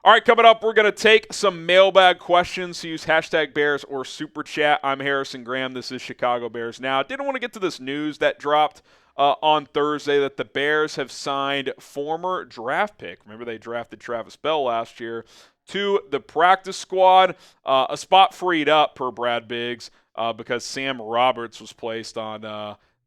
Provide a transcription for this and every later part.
All right, coming up, we're going to take some mailbag questions. So use hashtag Bears or Super Chat. I'm Harrison Graham. This is Chicago Bears Now. Didn't want to get to this news that dropped on Thursday that the Bears have signed former draft pick. Remember, they drafted Travis Bell last year to the practice squad. A spot freed up per Brad Biggs because Sam Roberts was placed on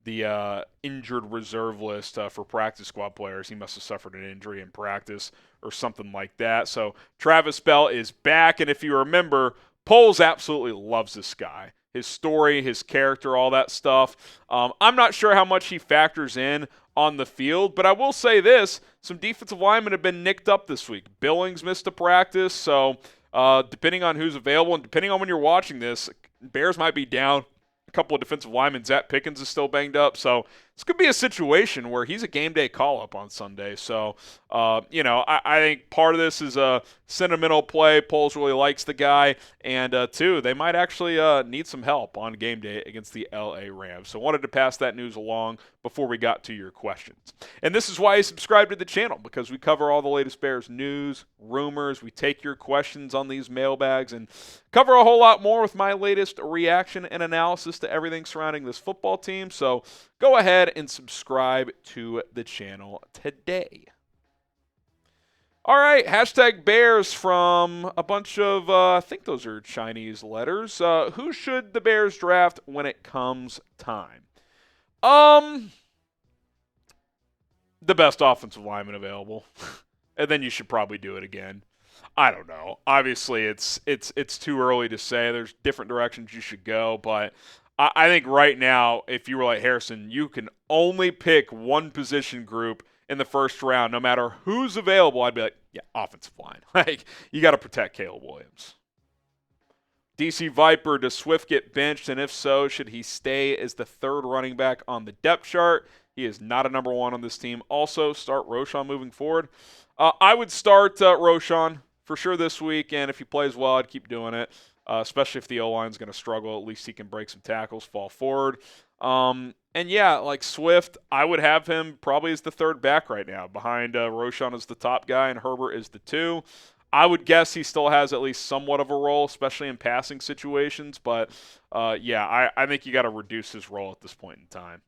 the injured reserve list for practice squad players. He must have suffered an injury in practice or something like that. So Travis Bell is back, and if you remember, Poles absolutely loves this guy. His story, his character, all that stuff. I'm not sure how much he factors in on the field, but I will say this. Some defensive linemen have been nicked up this week. Billings missed a practice, so depending on who's available and depending on when you're watching this, Bears might be down a couple of defensive linemen. Zach Pickens is still banged up, so this could be a situation where he's a game day call-up on Sunday. So, I think part of this is a sentimental play. Poles really likes the guy. And, two, they might actually need some help on game day against the L.A. Rams. So wanted to pass that news along before we got to your questions. And this is why you subscribe to the channel, because we cover all the latest Bears news, rumors. We take your questions on these mailbags and cover a whole lot more with my latest reaction and analysis to everything surrounding this football team. So go ahead and subscribe to the channel today. All right, hashtag Bears from a bunch of, I think those are Chinese letters. Who should the Bears draft when it comes time? The best offensive lineman available. And then you should probably do it again. I don't know. Obviously, it's too early to say. There's different directions you should go, but I think right now, if you were like Harrison, you can only pick one position group in the first round, no matter who's available. I'd be like, yeah, offensive line. Like, you got to protect Caleb Williams. DC Viper, does Swift get benched? And if so, should he stay as the third running back on the depth chart? He is not a number one on this team. Also, start Roschon moving forward. I would start Roschon for sure this week, and if he plays well, I'd keep doing it. Especially if the O-line is going to struggle. At least he can break some tackles, fall forward. And yeah, like Swift, I would have him probably as the third back right now, behind Roschon as the top guy and Herbert is the two. I would guess he still has at least somewhat of a role, especially in passing situations. But, I think you got to reduce his role at this point in time.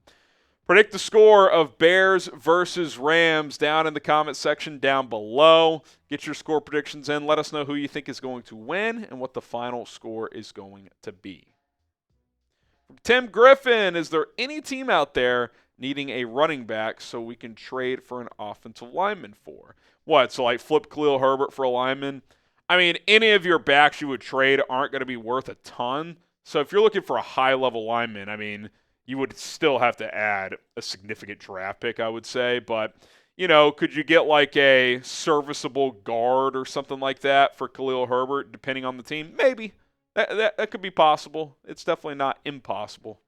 Predict the score of Bears versus Rams down in the comment section down below. Get your score predictions in. Let us know who you think is going to win and what the final score is going to be. From Tim Griffin, is there any team out there needing a running back so we can trade for an offensive lineman for? What, so like flip Khalil Herbert for a lineman? I mean, any of your backs you would trade aren't going to be worth a ton. So if you're looking for a high-level lineman, I mean, you would still have to add a significant draft pick, I would say. But, could you get like a serviceable guard or something like that for Khalil Herbert, depending on the team? Maybe. That could be possible. It's definitely not impossible.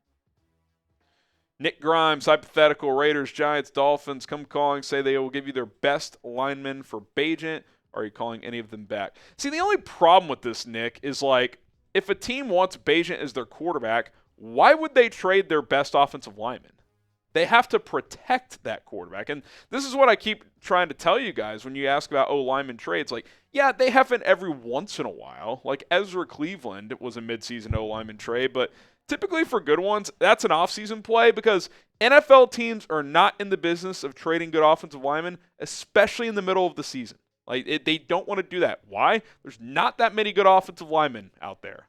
Nick Grimes, hypothetical Raiders, Giants, Dolphins, come calling, say they will give you their best lineman for Bagent. Are you calling any of them back? See, the only problem with this, Nick, is like, if a team wants Bagent as their quarterback, why would they trade their best offensive lineman? They have to protect that quarterback. And this is what I keep trying to tell you guys when you ask about lineman trades. Like, yeah, they happen every once in a while. Like Ezra Cleveland was a midseason lineman trade, but typically for good ones, that's an offseason play because NFL teams are not in the business of trading good offensive linemen, especially in the middle of the season. Like, they don't want to do that. Why? There's not that many good offensive linemen out there.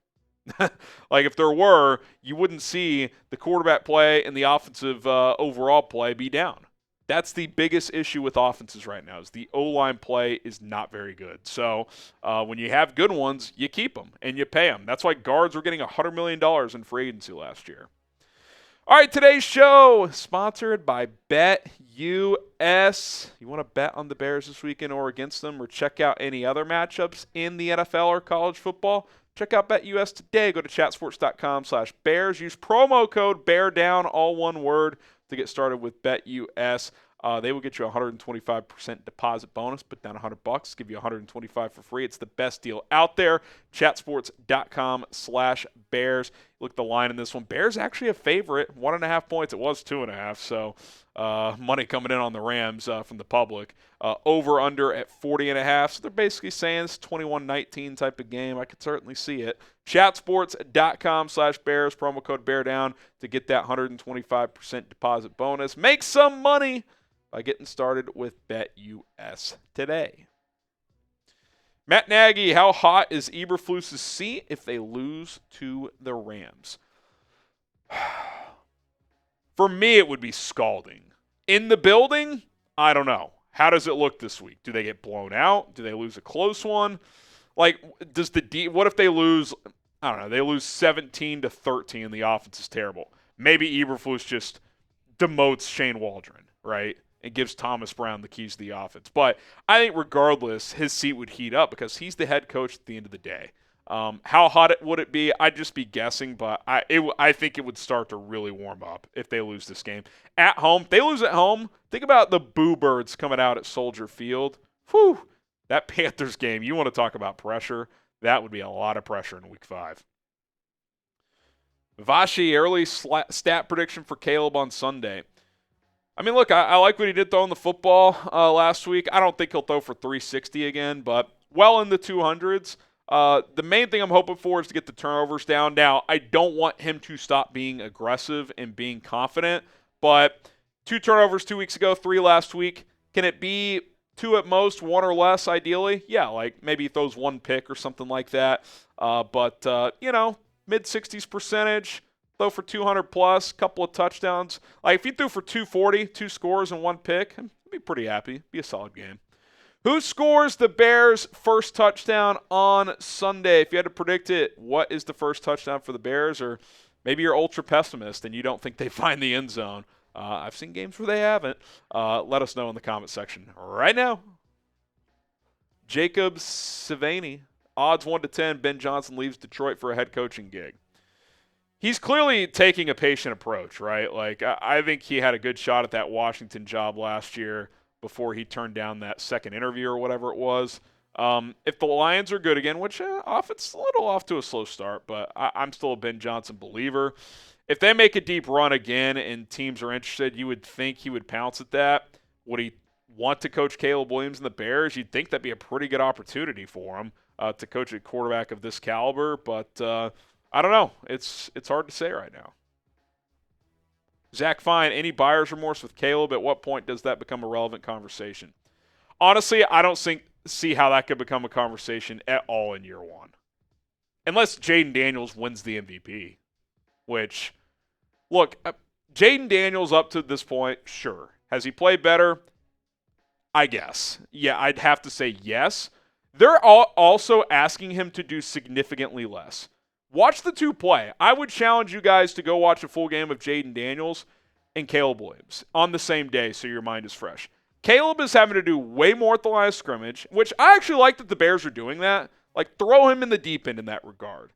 Like, if there were, you wouldn't see the quarterback play and the offensive overall play be down. That's the biggest issue with offenses right now is the O-line play is not very good. So when you have good ones, you keep them and you pay them. That's why guards were getting $100 million in free agency last year. All right, today's show sponsored by BetUS. You want to bet on the Bears this weekend or against them or check out any other matchups in the NFL or college football? Check out BetUS today. Go to chatsports.com/Bears. Use promo code BEARDOWN, all one word, to get started with BetUS. They will get you a 125% deposit bonus. Put down $100, give you $125 for free. It's the best deal out there. chatsports.com/Bears. Look at the line in this one. Bears actually a favorite, 1.5 points. It was 2.5, so money coming in on the Rams from the public. Over under at 40.5, so they're basically saying it's 21-19 type of game. I could certainly see it. Chatsports.com/Bears, promo code BEARDOWN to get that 125% deposit bonus. Make some money by getting started with BetUS today. Matt Nagy, how hot is Eberflus' seat if they lose to the Rams? For me, it would be scalding. In the building, I don't know. How does it look this week? Do they get blown out? Do they lose a close one? Like, what if they lose, I don't know, they lose 17-13 and the offense is terrible? Maybe Eberflus just demotes Shane Waldron, right? And gives Thomas Brown the keys to the offense. But I think regardless, his seat would heat up because he's the head coach at the end of the day. How hot would it be? I'd just be guessing, but I think it would start to really warm up if they lose this game. At home, if they lose at home, think about the Boo Birds coming out at Soldier Field. Whew, that Panthers game, you want to talk about pressure? That would be a lot of pressure in Week 5. Vashi, early stat prediction for Caleb on Sunday. I mean, look, I like what he did throwing the football last week. I don't think he'll throw for 360 again, but well in the 200s. The main thing I'm hoping for is to get the turnovers down. Now, I don't want him to stop being aggressive and being confident, but 2 turnovers 2 weeks ago, 3 last week. Can it be 2 at most, 1 or less ideally? Yeah, like maybe he throws 1 pick or something like that. But mid-60s percentage. Throw for 200 plus, couple of touchdowns. Like if he threw for 240, 2 scores and 1 pick, I'd be pretty happy. Be a solid game. Who scores the Bears' first touchdown on Sunday? If you had to predict it, what is the first touchdown for the Bears? Or maybe you're ultra pessimist and you don't think they find the end zone. I've seen games where they haven't. Let us know in the comment section right now. Jacob Stevanich, odds 1-10. Ben Johnson leaves Detroit for a head coaching gig. He's clearly taking a patient approach, right? Like, I think he had a good shot at that Washington job last year before he turned down that second interview or whatever it was. If the Lions are good again, which offense a little off to a slow start, but I'm still a Ben Johnson believer. If they make a deep run again and teams are interested, you would think he would pounce at that. Would he want to coach Caleb Williams and the Bears? You'd think that'd be a pretty good opportunity for him to coach a quarterback of this caliber, but I don't know. It's hard to say right now. Zach Fine, any buyer's remorse with Caleb? At what point does that become a relevant conversation? Honestly, I don't see how that could become a conversation at all in year 1. Unless Jaden Daniels wins the MVP. Which, look, Jaden Daniels up to this point, sure. Has he played better? I guess. Yeah, I'd have to say yes. They're also asking him to do significantly less. Watch the 2 play. I would challenge you guys to go watch a full game of Jaden Daniels and Caleb Williams on the same day so your mind is fresh. Caleb is having to do way more at the line of scrimmage, which I actually like that the Bears are doing that. Like, throw him in the deep end in that regard.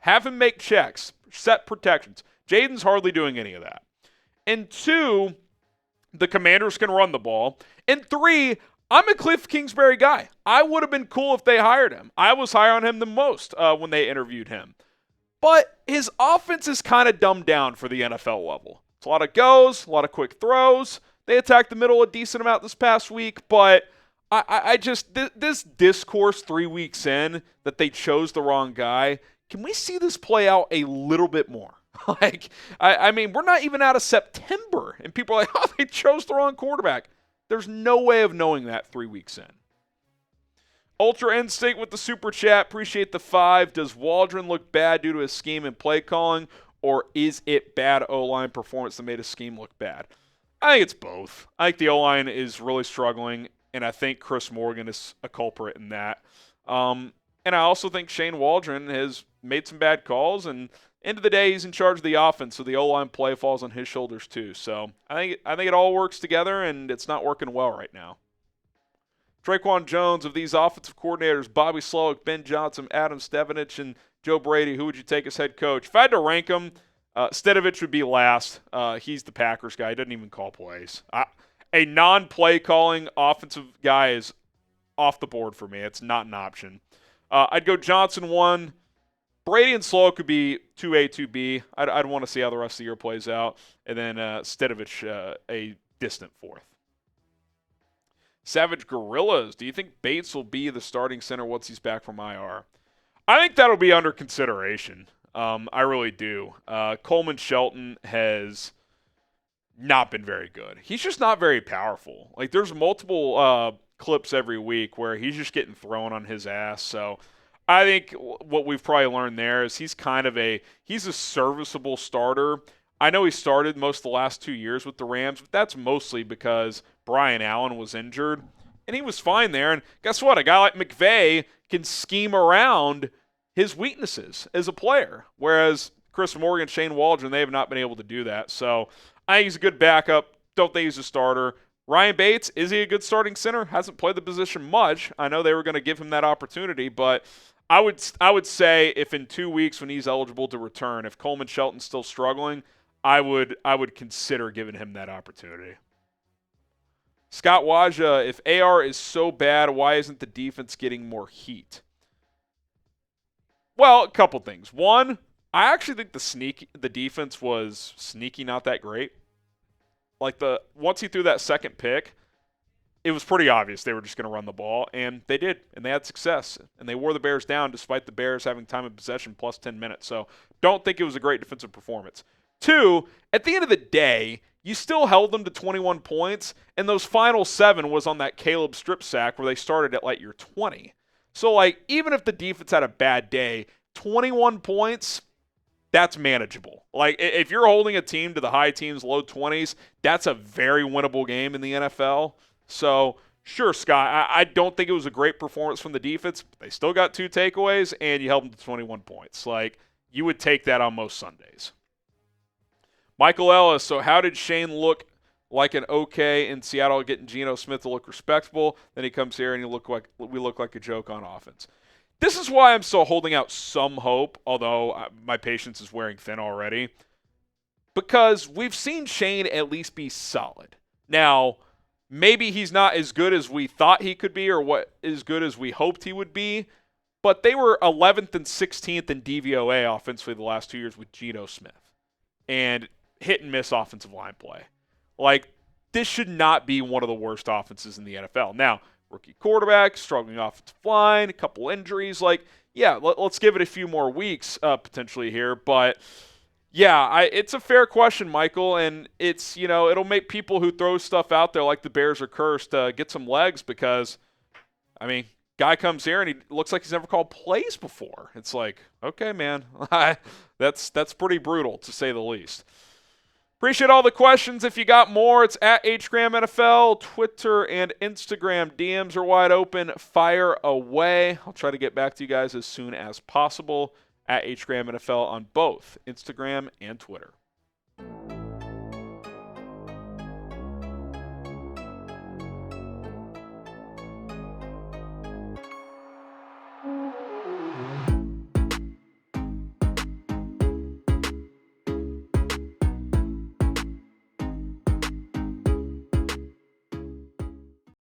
Have him make checks, set protections. Jaden's hardly doing any of that. And 2, the Commanders can run the ball. And 3, I'm a Cliff Kingsbury guy. I would have been cool if they hired him. I was higher on him the most when they interviewed him. But his offense is kind of dumbed down for the NFL level. It's a lot of goes, a lot of quick throws. They attacked the middle a decent amount this past week, but I just this discourse 3 weeks in that they chose the wrong guy, can we see this play out a little bit more? I mean, we're not even out of September, and people are like, oh, they chose the wrong quarterback. There's no way of knowing that 3 weeks in. Ultra Instinct with the super chat. Appreciate the 5. Does Waldron look bad due to his scheme and play calling, or is it bad O-line performance that made his scheme look bad? I think it's both. I think the O-line is really struggling, and I think Chris Morgan is a culprit in that. And I also think Shane Waldron has made some bad calls, and end of the day, he's in charge of the offense, so the O-line play falls on his shoulders too. So I think it all works together, and it's not working well right now. Traquan Jones, of these offensive coordinators, Bobby Slowik, Ben Johnson, Adam Stevanich, and Joe Brady, who would you take as head coach? If I had to rank them, Stevanich would be last. He's the Packers guy. He doesn't even call plays. A non-play calling offensive guy is off the board for me. It's not an option. I'd go Johnson 1. Brady and Slowik could be 2A, 2B. I'd want to see how the rest of the year plays out. And then Stevanich, a distant 4th. Savage Gorillas, do you think Bates will be the starting center once he's back from IR? I think that'll be under consideration. I really do. Coleman Shelton has not been very good. He's just not very powerful. Like, there's multiple clips every week where he's just getting thrown on his ass. So I think what we've probably learned there is he's a serviceable starter. I know he started most of the last 2 years with the Rams, but that's mostly because Brian Allen was injured, and he was fine there. And guess what? A guy like McVay can scheme around his weaknesses as a player, whereas Chris Morgan, Shane Waldron, they have not been able to do that. So I think he's a good backup. Don't think he's a starter. Ryan Bates, is he a good starting center? Hasn't played the position much. I know they were going to give him that opportunity, but I would say if in 2 weeks when he's eligible to return, if Coleman Shelton's still struggling, I would consider giving him that opportunity. Scott Waja, if AR is so bad, why isn't the defense getting more heat? Well, a couple things. One, I actually think the defense was sneaky, not that great. Like once he threw that second pick, it was pretty obvious they were just going to run the ball, and they did, and they had success, and they wore the Bears down despite the Bears having time of possession plus 10 minutes. So don't think it was a great defensive performance. 2, at the end of the day, you still held them to 21 points, and those final 7 was on that Caleb strip sack where they started at like your 20. So, like, even if the defense had a bad day, 21 points, that's manageable. Like, if you're holding a team to the high teens, low 20s, that's a very winnable game in the NFL. So, sure, Scott, I don't think it was a great performance from the defense, but they still got 2 takeaways, and you held them to 21 points. Like, you would take that on most Sundays. Michael Ellis, so how did Shane look like an okay in Seattle getting Geno Smith to look respectable? Then he comes here and we look like a joke on offense. This is why I'm still holding out some hope, although my patience is wearing thin already, because we've seen Shane at least be solid. Now, maybe he's not as good as we thought he could be or as good as we hoped he would be, but they were 11th and 16th in DVOA offensively the last 2 years with Geno Smith. And hit and miss offensive line play. Like, this should not be one of the worst offenses in the NFL. Now, rookie quarterback, struggling offensive line, a couple injuries. Like, yeah, let's give it a few more weeks potentially here. But, yeah, it's a fair question, Michael. And it's, it'll make people who throw stuff out there like the Bears are cursed get some legs because, I mean, guy comes here and he looks like he's never called plays before. It's like, okay, man, that's pretty brutal to say the least. Appreciate all the questions. If you got more, it's at HGramNFL, Twitter and Instagram. DMs are wide open. Fire away. I'll try to get back to you guys as soon as possible at HGramNFL on both Instagram and Twitter.